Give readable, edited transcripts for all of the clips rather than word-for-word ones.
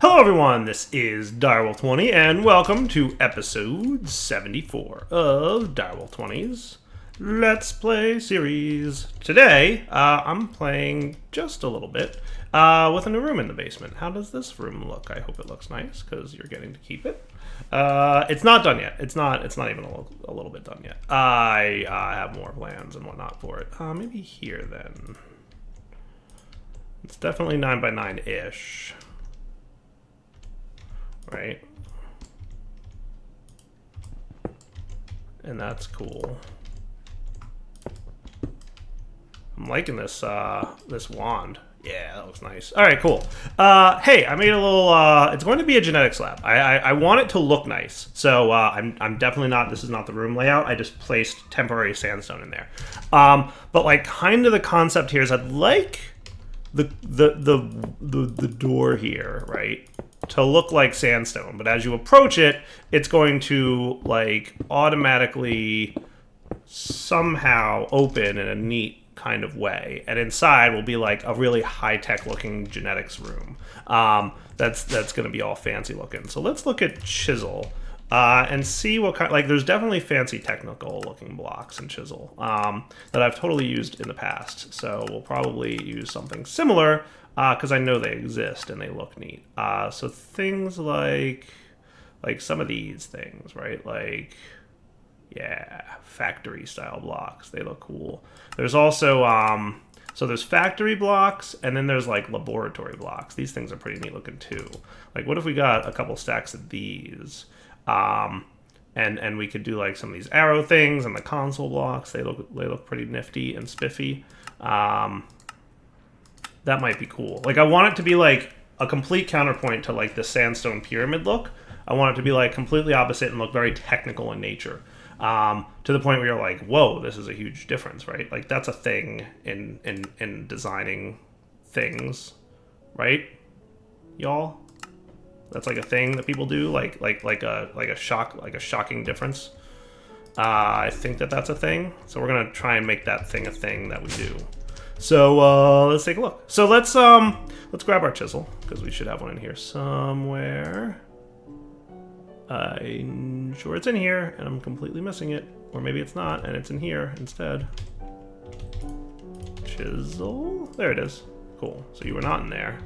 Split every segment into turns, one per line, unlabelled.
Hello everyone, this is Direwolf20 and welcome to episode 74 of Direwolf20's Let's Play series. Today, I'm playing just a little bit with a new room in the basement. How does this room look? I hope it looks nice because you're getting to keep it. It's not done yet. It's not even a little bit done yet. I have more plans and whatnot for it. Maybe here then. It's definitely 9 by 9-ish. Right? And that's cool. I'm liking this this wand. Yeah, that looks nice. All right, cool. Hey, I made a little. It's going to be a genetics lab. I want it to look nice, so I'm definitely not. This is not the room layout. I just placed temporary sandstone in there. But like, kind of the concept here is I'd like the door here, right, to look like sandstone, but as you approach it, it's going to like automatically somehow open in a neat kind of way, and inside will be like a really high-tech looking genetics room. That's going to be all fancy looking. So let's look at chisel and see what kind. Like, there's definitely fancy technical looking blocks in chisel that I've totally used in the past. So we'll probably use something similar because I know they exist and they look neat. So things like some of these things, right? Like, yeah, factory style blocks. They look cool. There's also so there's factory blocks, and then there's like laboratory blocks. These things are pretty neat looking too. Like, what if we got a couple stacks of these? And we could do like some of these arrow things and the console blocks. They look pretty nifty and spiffy. That might be cool. Like, I want it to be like a complete counterpoint to like the sandstone pyramid look. I want it to be like completely opposite and look very technical in nature. To the point where you're like, whoa, this is a huge difference, right? Like, that's a thing in designing things, right, y'all? That's like a thing that people do, like a shocking difference. I think that's a thing. So we're gonna try and make that thing a thing that we do. So let's take a look. So let's grab our chisel because we should have one in here somewhere. I'm sure it's in here, and I'm completely missing it. Or maybe it's not, and it's in here instead. Chisel? There it is. Cool. So you were not in there.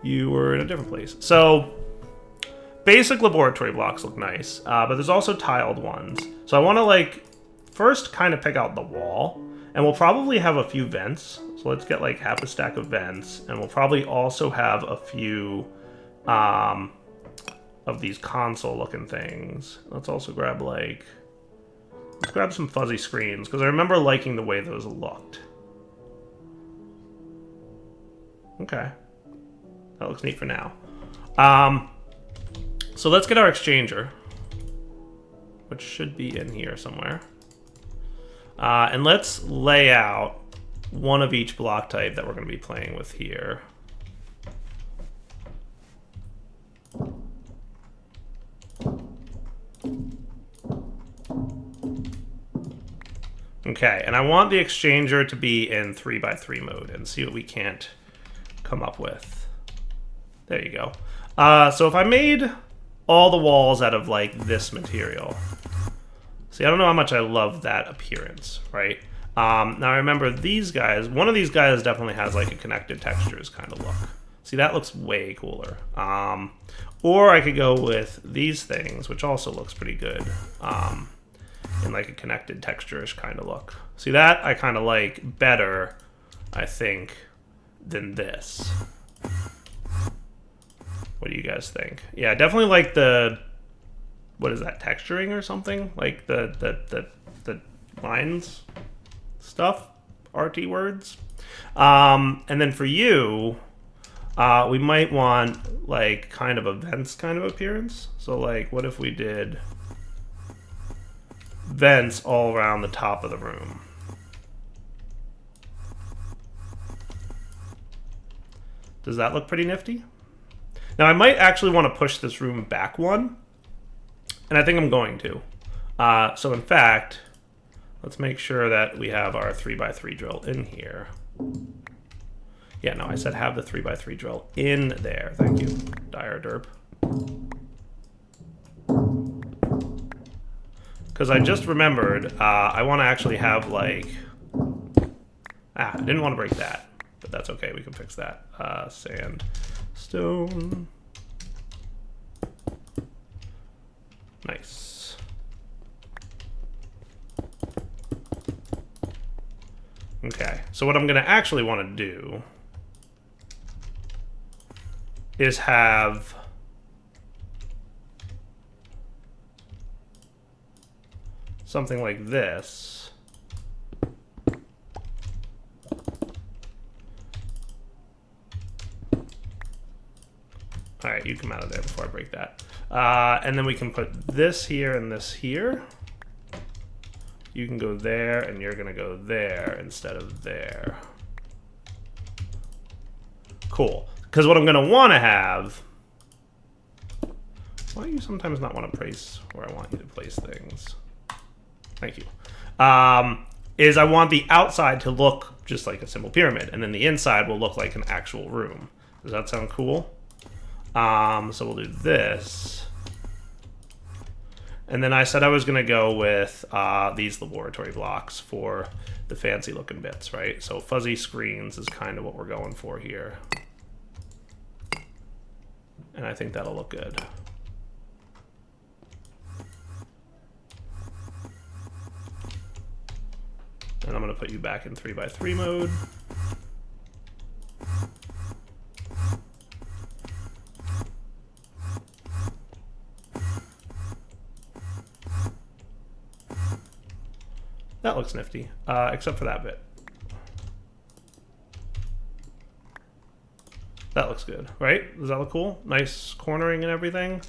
You were in a different place. So, basic laboratory blocks look nice, but there's also tiled ones. So I want to, like, first kind of pick out the wall, and we'll probably have a few vents. So let's get, like, half a stack of vents, and we'll probably also have a few, of these console-looking things. Let's also grab, like... Let's grab some fuzzy screens, because I remember liking the way those looked. Okay. That looks neat for now. So let's get our exchanger, which should be in here somewhere. And let's lay out one of each block type that we're going to be playing with here. Okay, and I want the exchanger to be in 3x3 mode and see what we can't come up with. There you go. So if I made all the walls out of like this material, see, I don't know how much I love that appearance, right? Now remember these guys, one of these guys definitely has like a connected textures kind of look. See, that looks way cooler. Or I could go with these things, which also looks pretty good. In like a connected texture-ish kind of look. See, that I kind of like better, I think, than this. What do you guys think? Yeah, definitely like the, what is that, texturing or something? Like the lines stuff, RT words. And then for you, we might want like kind of a vents kind of appearance. So like, what if we did vents all around the top of the room? Does that look pretty nifty? Now I might actually want to push this room back one, and I think I'm going to. So in fact, let's make sure that we have our 3x3 drill in here. Yeah, no, I said have the 3x3 drill in there. Thank you. Dire derp. Because I just remembered, I want to actually have, like... I didn't want to break that. But that's okay, we can fix that. Sand, stone. Nice. Okay, so what I'm going to actually want to do is have... something like this. All right, you come out of there before I break that. And then we can put this here and this here. You can go there, and you're going to go there instead of there. Cool. Because what I'm going to want to have... Why do you sometimes not want to place where I want you to place things? Thank you. Is I want the outside to look just like a simple pyramid, and then the inside will look like an actual room. Does that sound cool? So we'll do this. And then I said I was going to go with these laboratory blocks for the fancy looking bits, right? So fuzzy screens is kind of what we're going for here. And I think that'll look good. And I'm going to put you back in 3x3 mode. That looks nifty, except for that bit. That looks good, right? Does that look cool? Nice cornering and everything.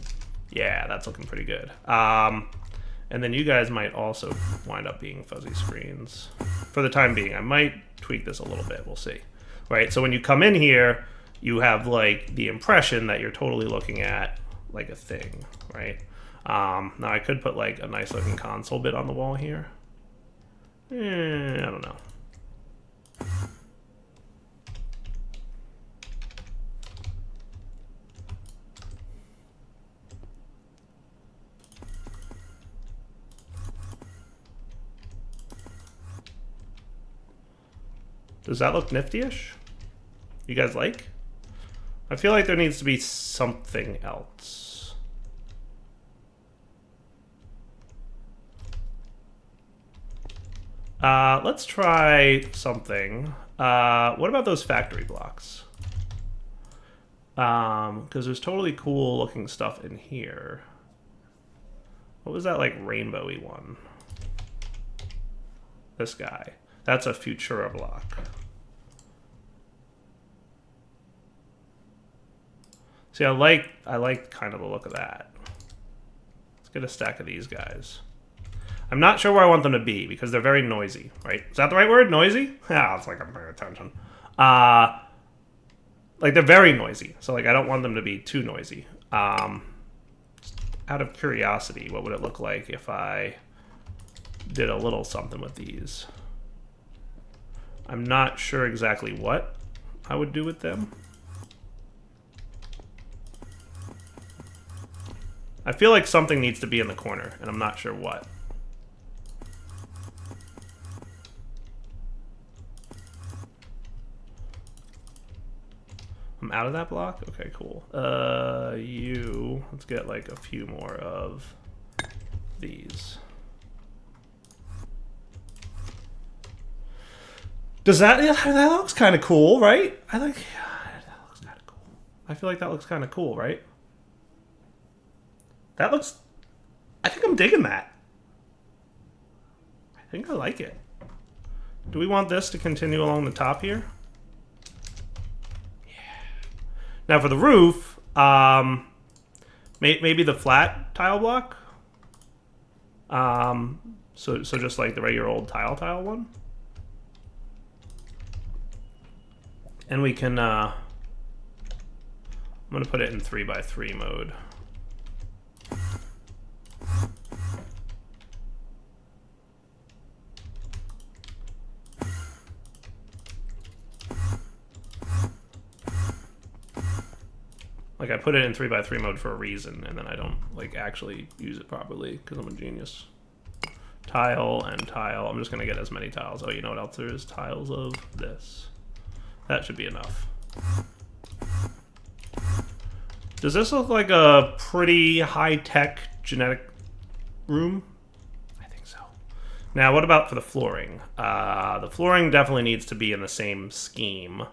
Yeah, that's looking pretty good. And then you guys might also wind up being fuzzy screens. For the time being, I might tweak this a little bit. We'll see. Right, so when you come in here, you have like the impression that you're totally looking at like a thing, right? Now I could put like a nice looking console bit on the wall here. I don't know. Does that look nifty-ish? You guys like? I feel like there needs to be something else. Let's try something. What about those factory blocks? Because there's totally cool looking stuff in here. What was that like rainbowy one? This guy. That's a Futura block. See, I like kind of the look of that. Let's get a stack of these guys. I'm not sure where I want them to be because they're very noisy, right? Is that the right word? Noisy? Yeah, it's like I'm paying attention. Like they're very noisy, so like I don't want them to be too noisy. Out of curiosity, what would it look like if I did a little something with these? I'm not sure exactly what I would do with them. I feel like something needs to be in the corner, and I'm not sure what. I'm out of that block? Okay, cool. Let's get like a few more of these. Does that looks kind of cool, right? That looks kind of cool. I feel like that looks kind of cool, right? That looks... I think I'm digging that. I think I like it. Do we want this to continue along the top here? Yeah. Now for the roof, maybe the flat tile block. So just like the regular old tile one. And we can, I'm going to put it in 3x3 mode. Like, I put it in 3x3 mode for a reason, and then I don't, like, actually use it properly because I'm a genius. Tile and tile. I'm just going to get as many tiles. Oh, you know what else there is? Tiles of this. That should be enough. Does this look like a pretty high-tech genetic room? I think so. Now, what about for the flooring? The flooring definitely needs to be in the same scheme.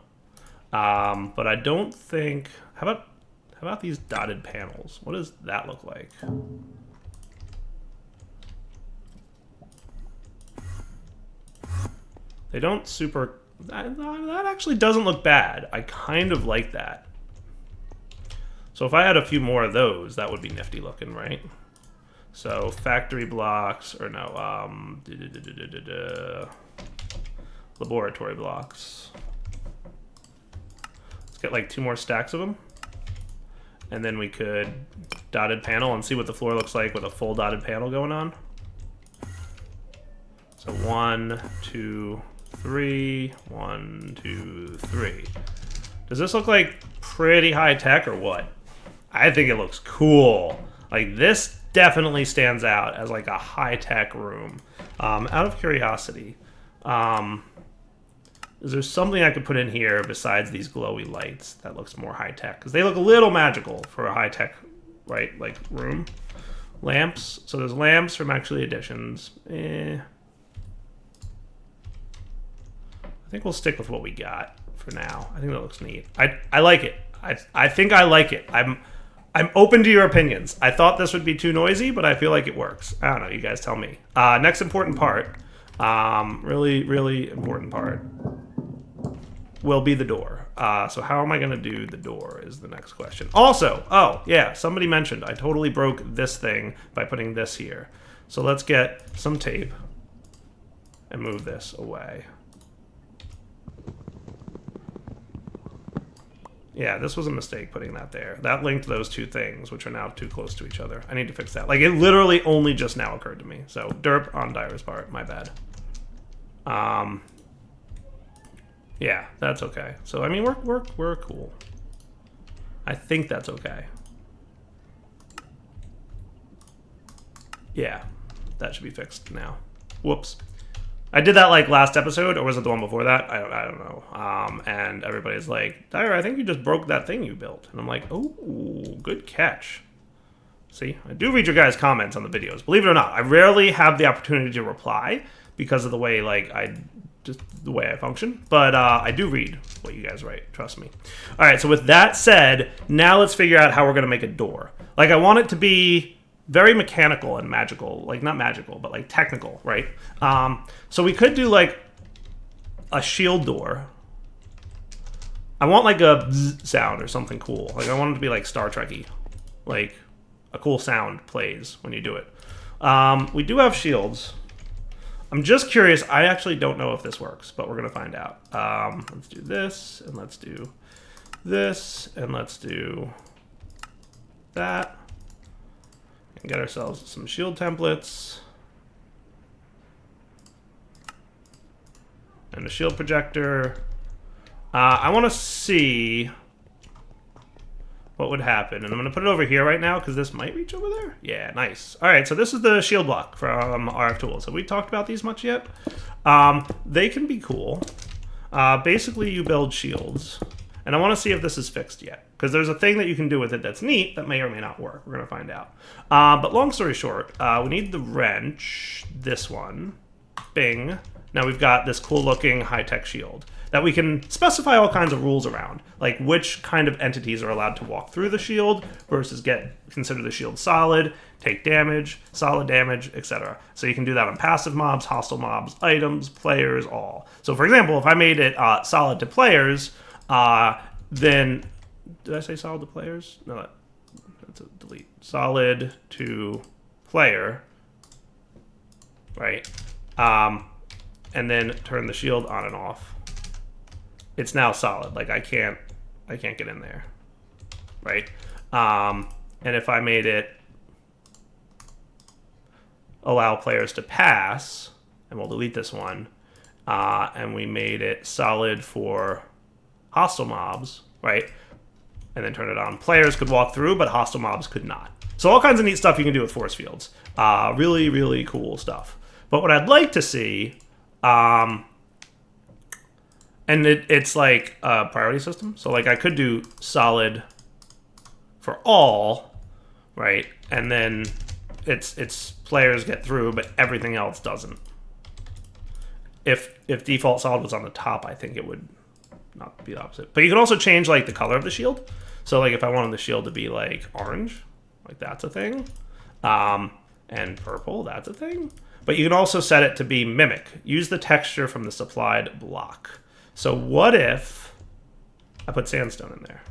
But I don't think... How about these dotted panels? What does that look like? They don't super... That actually doesn't look bad. I kind of like that. So if I had a few more of those, that would be nifty looking, right? So factory blocks, or no, laboratory blocks. Let's get like 2 more stacks of them. And then we could dotted panel and see what the floor looks like with a full dotted panel going on. So 1, 2, 3, 1, 2, 3. Does this look like pretty high tech or what? I think it looks cool. Like, this definitely stands out as like a high tech room. Out of curiosity, is there something I could put in here besides these glowy lights that looks more high tech? Because they look a little magical for a high tech, right, like room. Lamps. So there's lamps from Actually Additions. I think we'll stick with what we got for now. I think that looks neat. I like it. I think I like it. I'm open to your opinions. I thought this would be too noisy, but I feel like it works. I don't know. You guys tell me. Next important part, really, really important part, will be the door. So how am I going to do the door is the next question. Also, oh, yeah, somebody mentioned I totally broke this thing by putting this here. So let's get some tape and move this away. Yeah, this was a mistake putting that there. That linked those two things, which are now too close to each other. I need to fix that. Like, it literally only just now occurred to me. So, derp on Dyer's part. My bad. Yeah, that's okay. So, I mean, we're cool. I think that's okay. Yeah, that should be fixed now. Whoops. I did that like last episode, or was it the one before that? I don't know. And everybody's like, Dyer, I think you just broke that thing you built. And I'm like, oh, good catch. See, I do read your guys' comments on the videos. Believe it or not, I rarely have the opportunity to reply because of the way the way I function. But I do read what you guys write. Trust me. All right. So with that said, now let's figure out how we're gonna make a door. Like, I want it to be very mechanical and magical, like not magical, but like technical, right? So we could do like a shield door. I want like a bzz sound or something cool. Like, I want it to be like Star Trek-y. Like, a cool sound plays when you do it. We do have shields. I'm just curious. I actually don't know if this works, but we're gonna find out. Let's do this, and let's do this, and let's do that. And get ourselves some shield templates. And a shield projector. I want to see what would happen. And I'm going to put it over here right now because this might reach over there. Yeah, nice. All right, so this is the shield block from RF Tools. Have we talked about these much yet? They can be cool. Basically, you build shields. And I want to see if this is fixed yet, because there's a thing that you can do with it that's neat that may or may not work. We're going to find out. But long story short, we need the wrench, this one, bing. Now we've got this cool looking high-tech shield that we can specify all kinds of rules around, like which kind of entities are allowed to walk through the shield versus consider the shield solid, take damage, solid damage, etc. So you can do that on passive mobs, hostile mobs, items, players, all. So for example, if I made it solid to players, then, did I say solid to players? No, that's a delete. Solid to player, right? And then turn the shield on and off. It's now solid. Like, I can't get in there, right? And if I made it allow players to pass, and we'll delete this one, and we made it solid for hostile mobs, right? and then turn it on. Players could walk through, but hostile mobs could not. So all kinds of neat stuff you can do with force fields. Really, really cool stuff. But what I'd like to see, and it's like a priority system. So like I could do solid for all, right? And then it's players get through, but everything else doesn't. If default solid was on the top, I think it would not be the opposite. But you can also change like the color of the shield. So like if I wanted the shield to be like orange, like that's a thing. And purple, that's a thing. But you can also set it to be mimic. Use the texture from the supplied block. So what if I put sandstone in there?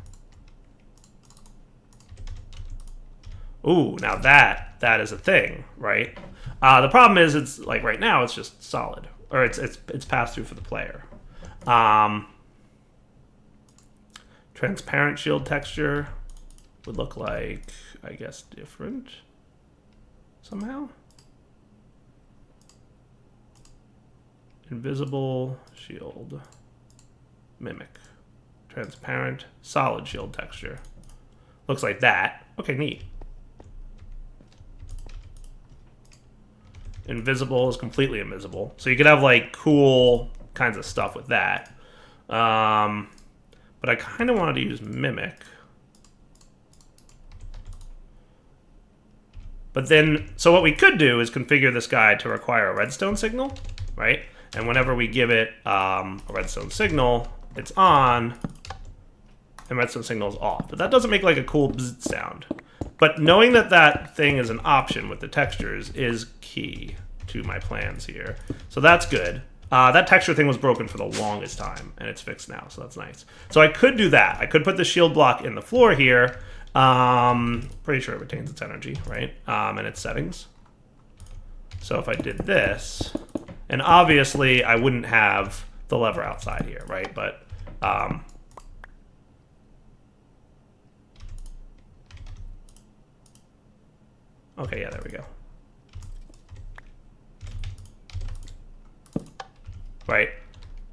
Ooh, now that is a thing, right? The problem is it's like right now it's just solid, or it's passed through for the player. Transparent shield texture would look like, I guess, different somehow. Invisible shield, mimic, transparent, solid shield texture. Looks like that. Okay, neat. Invisible is completely invisible. So you could have like cool kinds of stuff with that. But I kind of wanted to use mimic. But then, so what we could do is configure this guy to require a redstone signal, right? And whenever we give it a redstone signal, it's on, and redstone signal is off. But that doesn't make like a cool bzzz sound. But knowing that that thing is an option with the textures is key to my plans here. So that's good. That texture thing was broken for the longest time, and it's fixed now, so that's nice. So I could do that. I could put the shield block in the floor here. Pretty sure it retains its energy, right? And its settings. So if I did this, and obviously I wouldn't have the lever outside here, right? But okay, yeah, there we go. Right,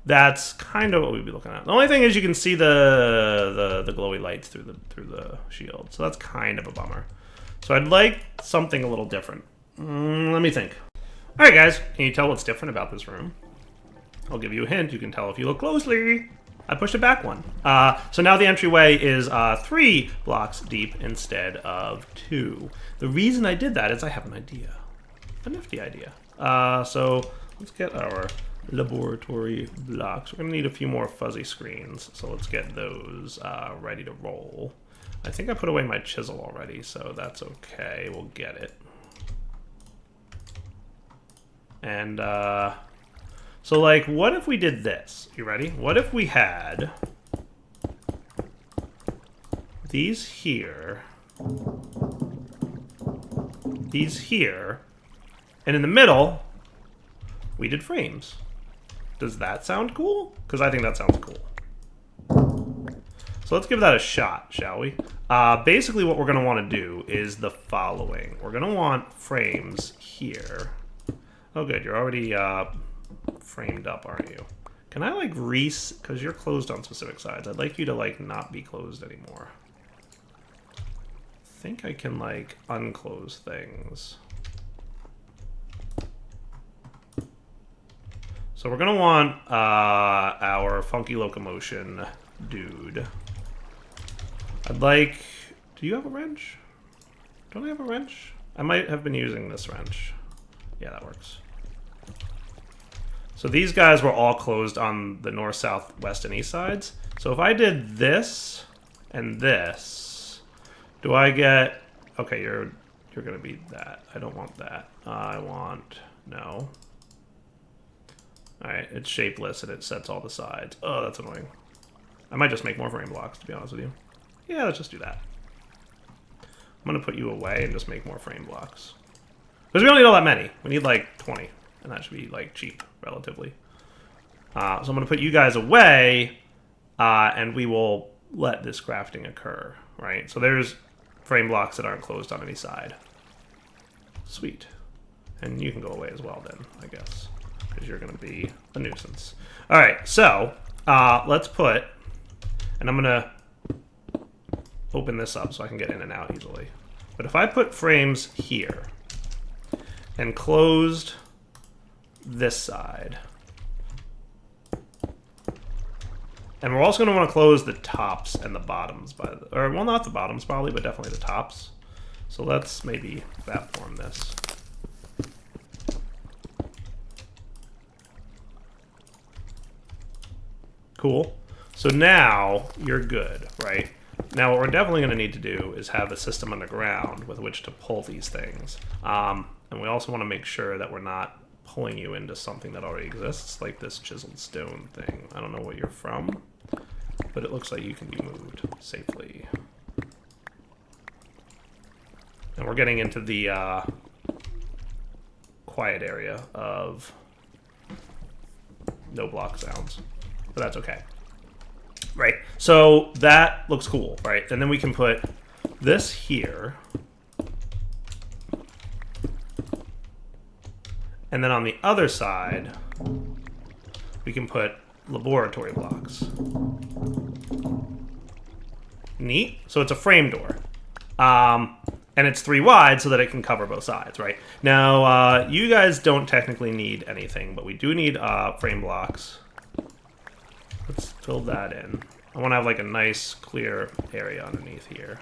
that's kind of what we'd be looking at. The only thing is you can see the glowy lights through the shield, so that's kind of a bummer. So I'd like something a little different. Let me think. All right, guys, can you tell what's different about this room? I'll give you a hint. You can tell if you look closely. I pushed it back one. So now the entryway is 3 blocks deep instead of 2. The reason I did that is I have an idea, a nifty idea. So let's get our laboratory blocks. We're gonna need a few more fuzzy screens, so let's get those ready to roll. I think I put away my chisel already, so that's okay. We'll get it. And so like, what if we did this? You ready? What if we had these here, and in the middle, we did frames. Does that sound cool? Because I think that sounds cool. So let's give that a shot, shall we? Basically what we're going to want to do is the following. We're going to want frames here. Oh good, you're already framed up, aren't you? Can I like because you're closed on specific sides. I'd like you to like not be closed anymore. I think I can like unclose things. So we're gonna want our funky locomotion dude. I'd like, do you have a wrench? Don't I have a wrench? I might have been using this wrench. Yeah, that works. So these guys were all closed on the north, south, west, and east sides. So if I did this and this, do I get, okay, you're gonna be that. I don't want that. I want, no. Alright, it's shapeless and it sets all the sides. Oh, that's annoying. I might just make more frame blocks, to be honest with you. Yeah, let's just do that. I'm gonna put you away and just make more frame blocks. Because we don't need all that many. We need like 20. And that should be like cheap, relatively. So I'm gonna put you guys away, and we will let this crafting occur, right? So there's frame blocks that aren't closed on any side. Sweet. And you can go away as well then, I guess. Because you're going to be a nuisance. All right, so let's put, and I'm going to open this up so I can get in and out easily. But if I put frames here and closed this side, and we're also going to want to close the tops and the bottoms, or well, not the bottoms probably, but definitely the tops. So let's maybe platform this. Cool. So now you're good, right? Now what we're definitely going to need to do is have a system underground with which to pull these things. And we also want to make sure that we're not pulling you into something that already exists, like this chiseled stone thing. I don't know what you're from, but it looks like you can be moved safely. And we're getting into the quiet area of no block sounds, but that's okay. Right, so that looks cool, right? And then we can put this here. And then on the other side, we can put laboratory blocks. Neat. So it's a frame door. And it's 3 wide so that it can cover both sides, right? Now, you guys don't technically need anything, but we do need frame blocks. Let's fill that in. I want to have like a nice clear area underneath here.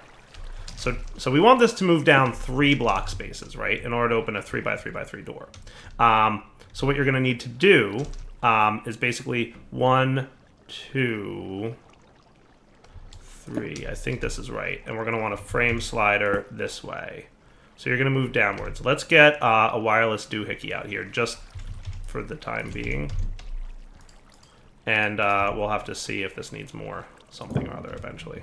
So we want this to move down 3 block spaces, right? In order to open a 3x3x3 door. So what you're going to need to do is basically 1, 2, 3. I think this is right. And we're going to want a frame slider this way. So you're going to move downwards. Let's get a wireless doohickey out here just for the time being. And we'll have to see if this needs more something or other eventually.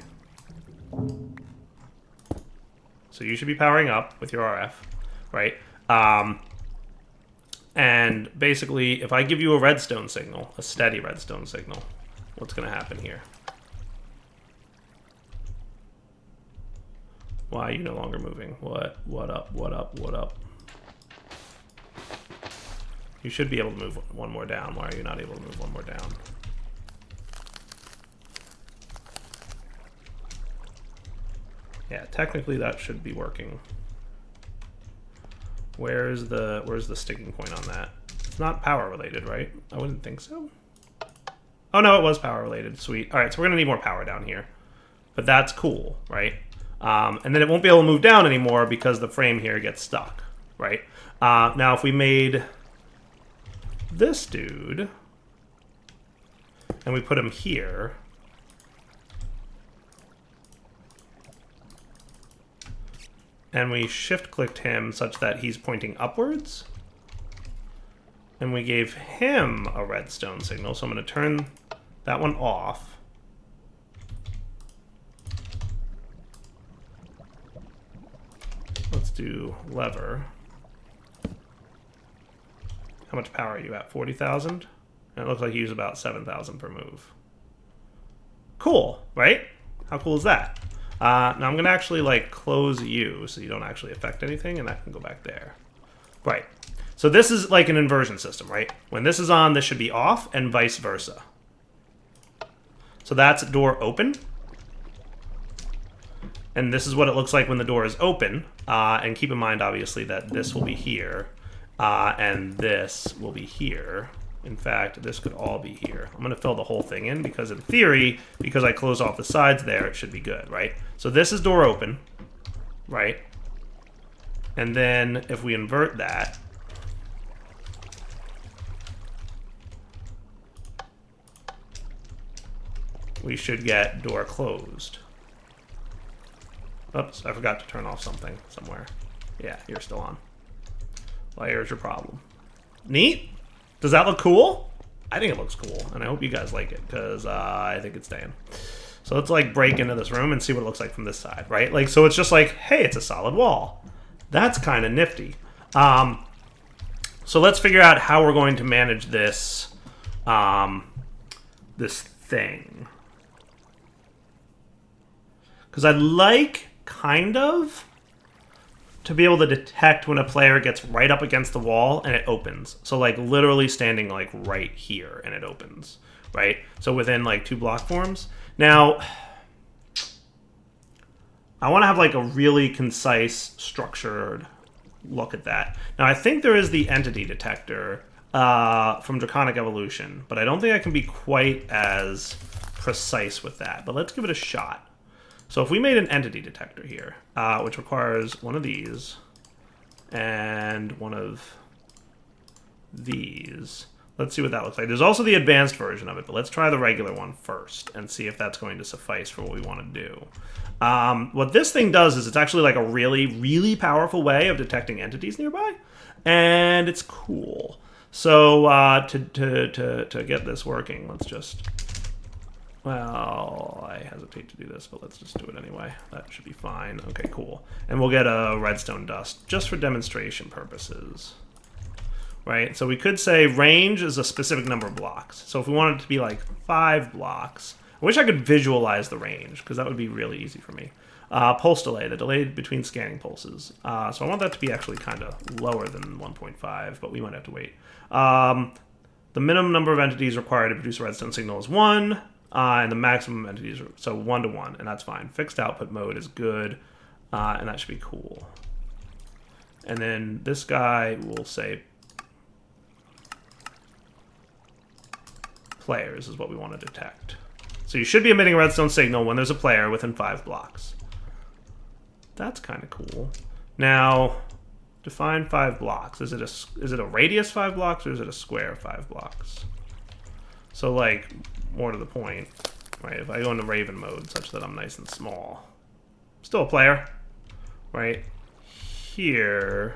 So you should be powering up with your RF, right? And basically, if I give you a redstone signal, a steady redstone signal, what's going to happen here? Why are you no longer moving? What up, what up, what up? You should be able to move one more down. Why are you not able to move one more down? Yeah, technically that should be working. Where's the sticking point on that? It's not power related, right? I wouldn't think so. Oh no, it was power related. Sweet. All right, so we're gonna need more power down here, but that's cool, right? And then it won't be able to move down anymore because the frame here gets stuck, right? Now if we made this dude and we put him here, and we shift-clicked him such that he's pointing upwards, and we gave him a redstone signal, so I'm going to turn that one off. Let's do lever. How much power are you at? 40,000? And it looks like you use about 7,000 per move. Cool, right? How cool is that? Now I'm going to actually like close you so you don't actually affect anything, and that can go back there. Right. So this is like an inversion system, right? When this is on, this should be off, and vice versa. So that's door open. And this is what it looks like when the door is open. And keep in mind, obviously, that this will be here. And this will be here. In fact, this could all be here. I'm going to fill the whole thing in because in theory, because I close off the sides there, it should be good, right? So this is door open, right? And then if we invert that, we should get door closed. Oops, I forgot to turn off something somewhere. Yeah, you're still on. Well, here's your problem. Neat? Does that look cool? I think it looks cool, and I hope you guys like it, because I think it's staying. So let's like break into this room and see what it looks like from this side, right? Like, so it's just like, hey, it's a solid wall. That's kind of nifty. So let's figure out how we're going to manage this, this thing. Because I'd like, kind of, to be able to detect when a player gets right up against the wall and it opens. So like literally standing like right here and it opens, right? So within like 2 block forms. Now, I want to have like a really concise, structured look at that. Now, I think there is the entity detector from Draconic Evolution, but I don't think I can be quite as precise with that. But let's give it a shot. So if we made an entity detector here, which requires one of these and one of these. Let's see what that looks like. There's also the advanced version of it, but let's try the regular one first and see if that's going to suffice for what we want to do. What this thing does is it's actually like a really, really powerful way of detecting entities nearby, and it's cool. So to get this working, let's just... Well, I hesitate to do this, but let's just do it anyway. That should be fine. Okay, cool. And we'll get a redstone dust just for demonstration purposes. Right? So we could say range is a specific number of blocks. So if we wanted it to be like 5 blocks, I wish I could visualize the range, because that would be really easy for me. Pulse delay, the delay between scanning pulses. So I want that to be actually kind of lower than 1.5, but we might have to wait. The minimum number of entities required to produce a redstone signal is 1. And the maximum entities, so 1 to 1, and that's fine. Fixed output mode is good, and that should be cool. And then this guy will say players is what we want to detect. So you should be emitting a redstone signal when there's a player within 5 blocks. That's kind of cool. Now, define 5 blocks. Is it a radius 5 blocks, or is it a square 5 blocks? So like, more to the point, right? If I go into Raven mode such that I'm nice and small, still a player, right? Here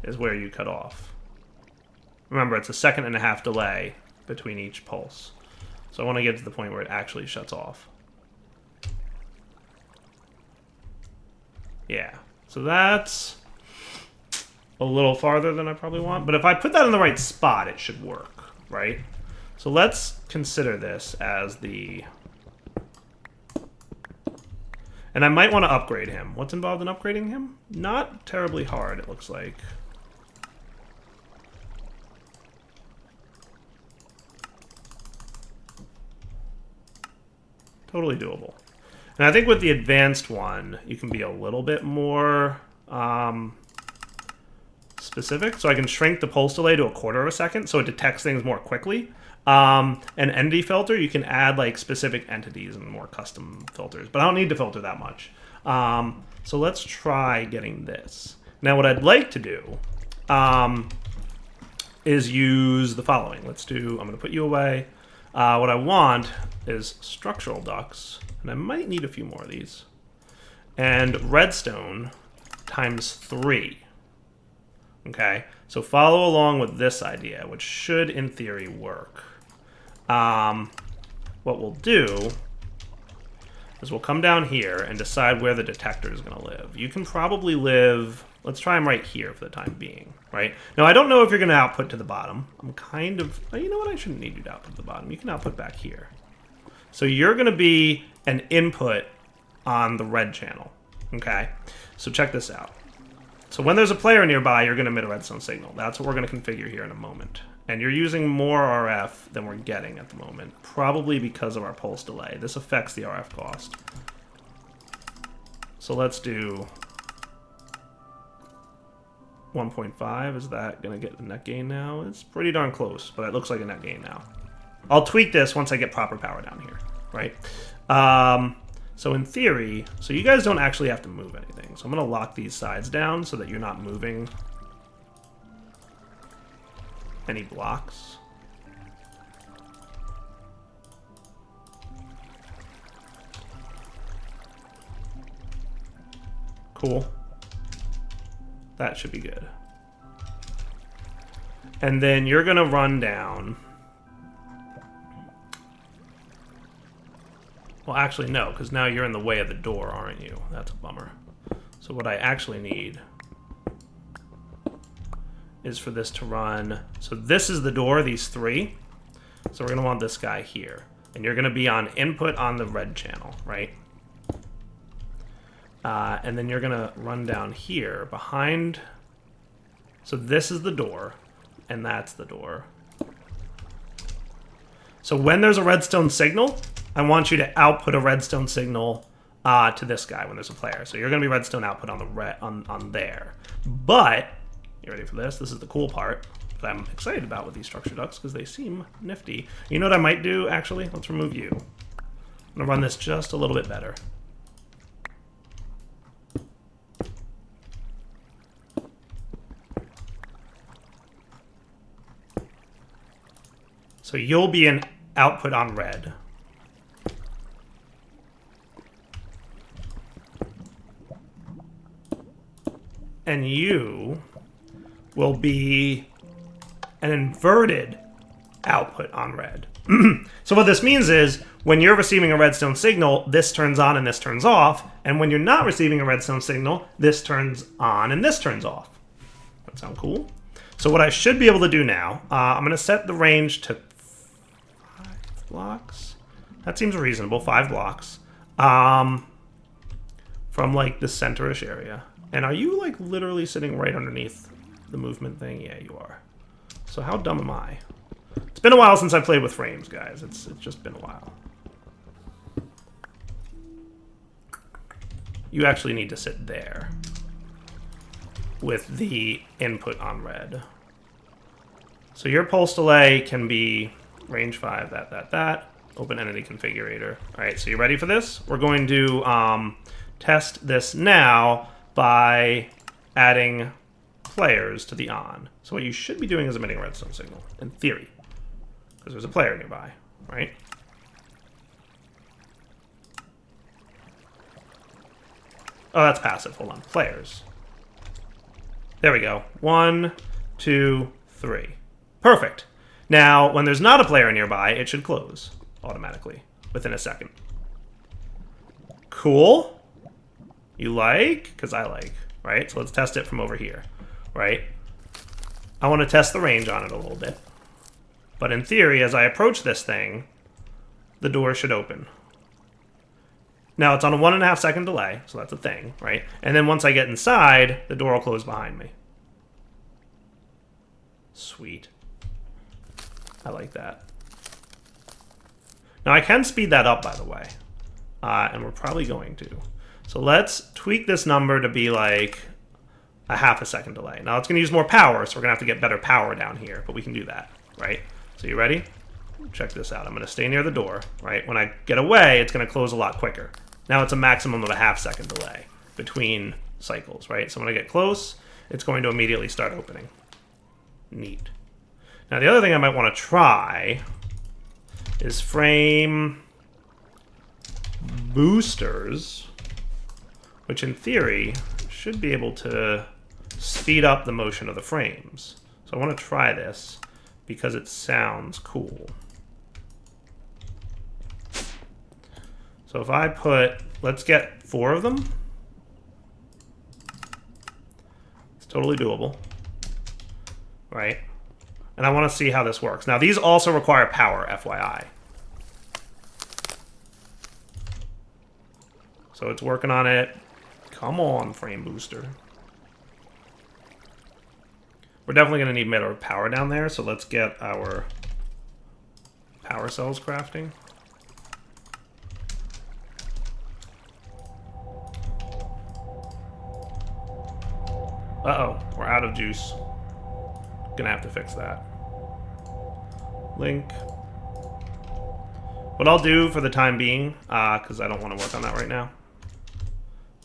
is where you cut off. Remember, it's a 1.5 second delay between each pulse. So I want to get to the point where it actually shuts off. Yeah, so that's a little farther than I probably want, but if I put that in the right spot, it should work, right? So let's consider this as the... And I might want to upgrade him. What's involved in upgrading him? Not terribly hard, it looks like. Totally doable. And I think with the advanced one, you can be a little bit more specific. So I can shrink the pulse delay to 1/4 second, so it detects things more quickly. An entity filter, you can add like specific entities and more custom filters, but I don't need to filter that much. So let's try getting this. Now what I'd like to do is use the following. I'm going to put you away. What I want is structural ducts, and I might need a few more of these. And redstone times 3. Okay, so follow along with this idea, which should, in theory, work. What we'll do is we'll come down here and decide where the detector is going to live. You can probably live... Let's try him right here for the time being, right? Now, I don't know if you're going to output to the bottom. I'm kind of... You know what? I shouldn't need you to output to the bottom. You can output back here. So you're going to be an input on the red channel, okay? So check this out. So when there's a player nearby, you're going to emit a redstone signal. That's what we're going to configure here in a moment. And you're using more RF than we're getting at the moment, probably because of our pulse delay. This affects the RF cost. So let's do 1.5. Is that going to get the net gain now? It's pretty darn close, but it looks like a net gain now. I'll tweak this once I get proper power down here, right? So in theory, so you guys don't actually have to move anything. So I'm going to lock these sides down so that you're not moving any blocks. Cool. That should be good. And then you're going to run down. Well, actually, no, because now you're in the way of the door, aren't you? That's a bummer. So what I actually need is for this to run. So this is the door, these 3. So we're going to want this guy here. And you're going to be on input on the red channel, right? And then you're going to run down here behind. So this is the door, and that's the door. So when there's a redstone signal, I want you to output a redstone signal to this guy when there's a player. So you're going to be redstone output on the on there. But you ready for this? This is the cool part that I'm excited about with these structure ducts because they seem nifty. You know what I might do, actually? Let's remove you. I'm going to run this just a little bit better. So you'll be an output on red. And you will be an inverted output on red. So what this means is when you're receiving a redstone signal, this turns on and this turns off. And when you're not receiving a redstone signal, this turns on and this turns off. That sound cool? So what I should be able to do now, I'm going to set the range to 5 blocks. That seems reasonable, 5 blocks. From like the center-ish area. And are you like literally sitting right underneath the movement thing? Yeah, you are. So how dumb am I? It's been a while since I played with frames, guys. It's just been a while. You actually need to sit there with the input on red. So your pulse delay can be range 5, that. Open entity configurator. All right, so you ready for this? We're going to test this now by adding players to the on. So what you should be doing is emitting a redstone signal, in theory, because there's a player nearby, right? Oh, that's passive. Hold on. Players. There we go. 1, 2, 3. Perfect. Now, when there's not a player nearby, it should close automatically within a second. Cool. You like? Because I like, right? So let's test it from over here, right? I want to test the range on it a little bit. But in theory, as I approach this thing, the door should open. Now, it's on a 1.5 second delay, so that's a thing, right? And then once I get inside, the door will close behind me. Sweet. I like that. Now, I can speed that up, by the way. And we're probably going to. So let's tweak this number to be like a 0.5 second delay. Now, it's going to use more power, so we're going to have to get better power down here. But we can do that, right? So you ready? Check this out. I'm going to stay near the door, right? When I get away, it's going to close a lot quicker. Now it's a maximum of a 0.5 second delay between cycles, right? So when I get close, it's going to immediately start opening. Neat. Now the other thing I might want to try is frame boosters, which in theory should be able to speed up the motion of the frames. So I want to try this because it sounds cool. So if I put, let's get 4 of them. It's totally doable, right? And I want to see how this works. Now these also require power, FYI. So it's working on it. Come on, frame booster. We're definitely going to need better power down there, so let's get our power cells crafting. Uh-oh, we're out of juice. Gonna have to fix that. Link. What I'll do for the time being, because I don't want to work on that right now,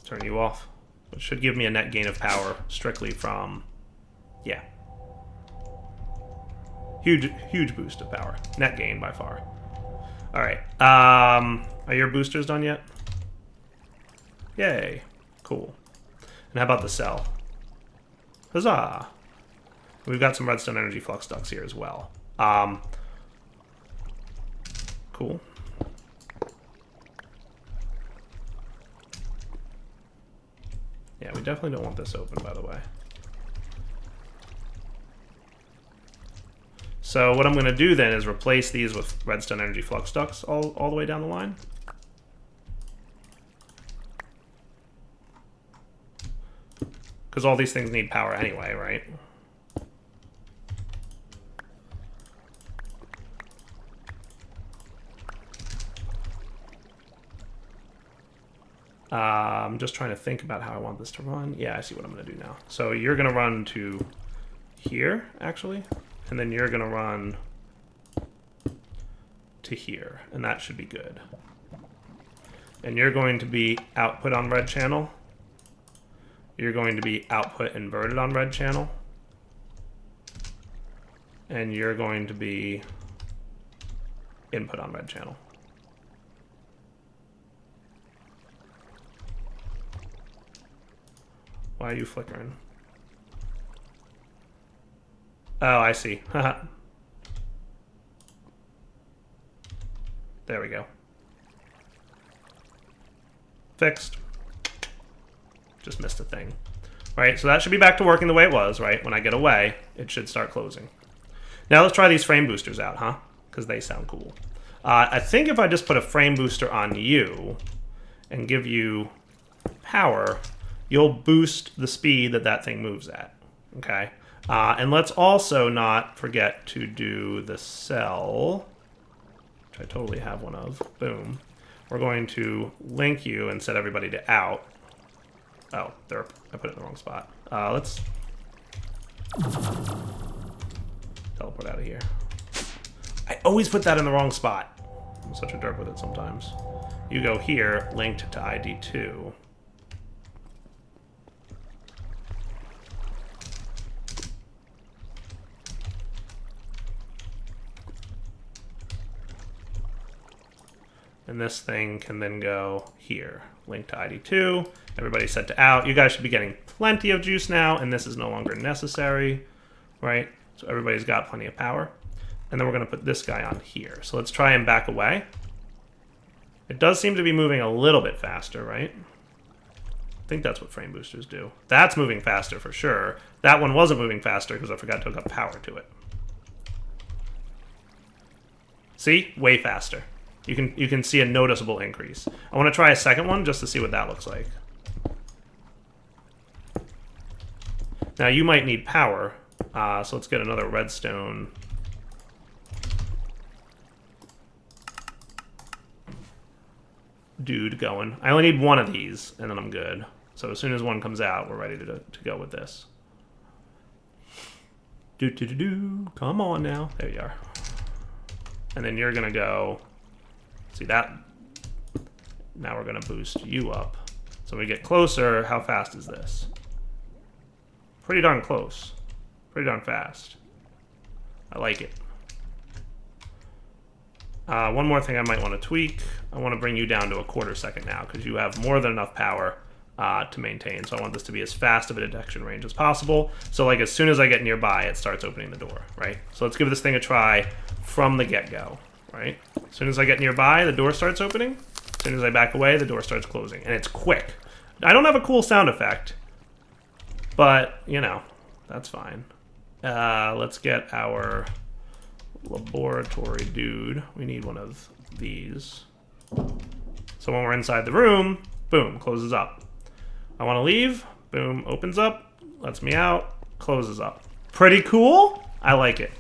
turn you off. It should give me a net gain of power strictly from, yeah. Huge boost of power. Net gain by far. All right. Are your boosters done yet? Yay. Cool. And how about the cell? Huzzah. We've got some redstone energy flux ducts here as well. Cool. Yeah, we definitely don't want this open, by the way. So what I'm going to do then is replace these with redstone energy flux ducts all the way down the line. Because all these things need power anyway, right? I'm just trying to think about how I want this to run. Yeah, I see what I'm going to do now. So you're going to run to here, actually. And then you're going to run to here. And that should be good. And you're going to be output on red channel. You're going to be output inverted on red channel. And you're going to be input on red channel. Why are you flickering? Oh, I see. There we go. Fixed. Just missed a thing. Right, so that should be back to working the way it was, right? When I get away, it should start closing. Now let's try these frame boosters out, huh? Because they sound cool. I think if I just put a frame booster on you and give you power, you'll boost the speed that that thing moves at, okay? And let's also not forget to do the cell, which I totally have one of. Boom. We're going to link you and set everybody to out. Oh, there, I put it in the wrong spot. Let's teleport out of here. I always put that in the wrong spot. I'm such a derp with it sometimes. You go here, linked to ID2. And this thing can then go here, linked to ID2. Everybody's set to out. You guys should be getting plenty of juice now, and this is no longer necessary, right? So everybody's got plenty of power. And then we're going to put this guy on here. So let's try and back away. It does seem to be moving a little bit faster, right? I think that's what frame boosters do. That's moving faster for sure. That one wasn't moving faster because I forgot to hook up power to it. See? Way faster. You can see a noticeable increase. I want to try a second one just to see what that looks like. Now you might need power, so let's get another redstone. Dude going. I only need one of these, and then I'm good. So as soon as one comes out, we're ready to go with this. Come on now. There you are. And then you're going to go... See that? Now we're going to boost you up. So when we get closer, how fast is this? Pretty darn close. Pretty darn fast. I like it. One more thing I might want to tweak. I want to bring you down to a quarter second now because you have more than enough power to maintain. So I want this to be as fast of a detection range as possible. So like as soon as I get nearby, it starts opening the door, right? So let's give this thing a try from the get-go, right? As soon as I get nearby, the door starts opening. As soon as I back away, the door starts closing. And it's quick. I don't have a cool sound effect, but, you know, that's fine. Let's get our laboratory dude. We need one of these. So when we're inside the room, boom, closes up. I want to leave, boom, opens up, lets me out, closes up. Pretty cool. I like it.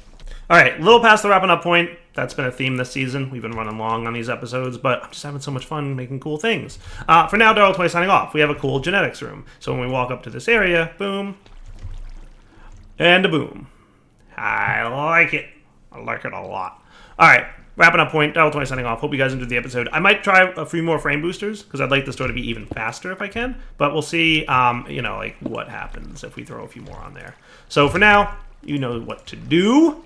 All right, a little past the wrapping up point. That's been a theme this season. We've been running long on these episodes, but I'm just having so much fun making cool things. For now, Darryl signing off. We have a cool genetics room. So when we walk up to this area, boom, and a boom. I like it. I like it a lot. All right, wrapping up point. Darryl signing off. Hope you guys enjoyed the episode. I might try a few more frame boosters because I'd like the store to be even faster if I can. But we'll see, you know, like what happens if we throw a few more on there. So for now, you know what to do.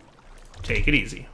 Take it easy.